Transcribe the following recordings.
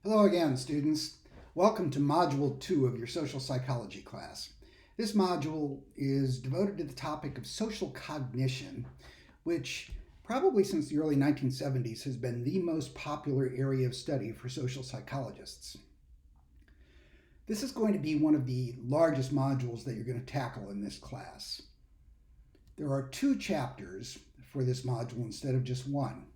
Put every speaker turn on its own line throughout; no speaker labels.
Hello again, students. Welcome to Module 2 of your social psychology class. This module is devoted to the topic of social cognition, which probably since the early 1970s has been the most popular area of study for social psychologists. This is going to be one of the largest modules that you're going to tackle in this class. There are two chapters for this module instead of just one.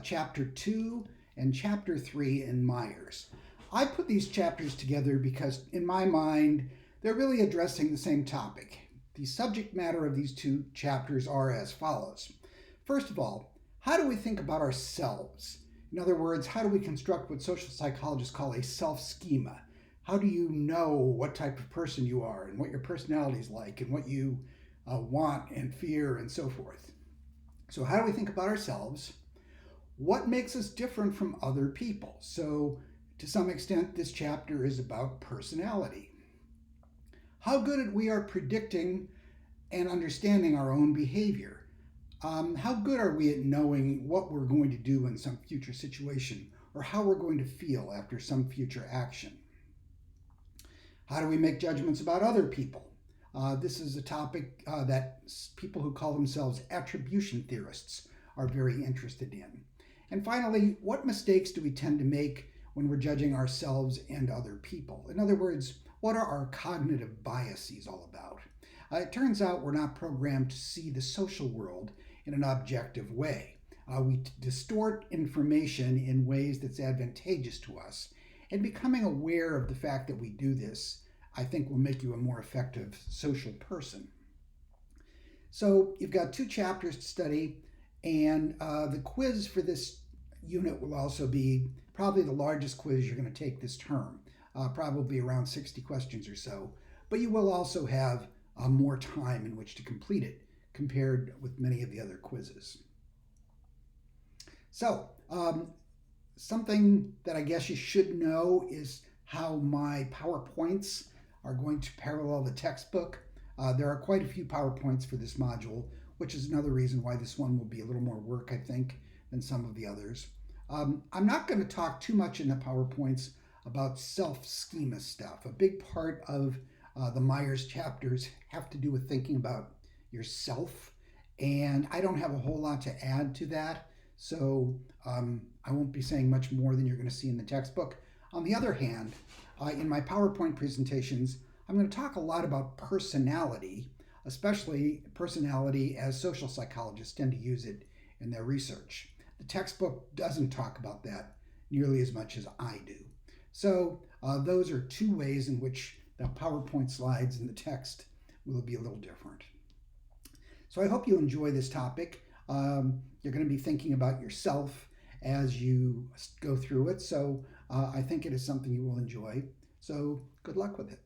Chapter 2 and Chapter 3 in Myers. I put these chapters together because, in my mind, they're really addressing the same topic. The subject matter of these two chapters are as follows. First of all, how do we think about ourselves? In other words, how do we construct what social psychologists call a self-schema? How do you know what type of person you are and what your personality is like and what you want and fear and so forth? So how do we think about ourselves? What makes us different from other people? So to some extent, this chapter is about personality. How good we are predicting and understanding our own behavior. How good are we at knowing what we're going to do in some future situation or how we're going to feel after some future action? How do we make judgments about other people? This is a topic that people who call themselves attribution theorists are very interested in. And finally, what mistakes do we tend to make when we're judging ourselves and other people? In other words, what are our cognitive biases all about? It turns out we're not programmed to see the social world in an objective way. We distort information in ways that's advantageous to us. And becoming aware of the fact that we do this, I think, will make you a more effective social person. So you've got two chapters to study. And the quiz for this unit will also be probably the largest quiz you're going to take this term, probably around 60 questions or so. But you will also have more time in which to complete it compared with many of the other quizzes. So something that I guess you should know is how my PowerPoints are going to parallel the textbook. There are quite a few PowerPoints for this module, which is another reason why this one will be a little more work, I think, than some of the others. I'm not going to talk too much in the PowerPoints about self-schema stuff. A big part of the Myers chapters have to do with thinking about yourself, and I don't have a whole lot to add to that, so I won't be saying much more than you're going to see in the textbook. On the other hand, in my PowerPoint presentations, I'm going to talk a lot about personality, especially personality as social psychologists tend to use it in their research. The textbook doesn't talk about that nearly as much as I do. So those are two ways in which the PowerPoint slides and the text will be a little different. So I hope you enjoy this topic. You're going to be thinking about yourself as you go through it. So I think it is something you will enjoy. So good luck with it.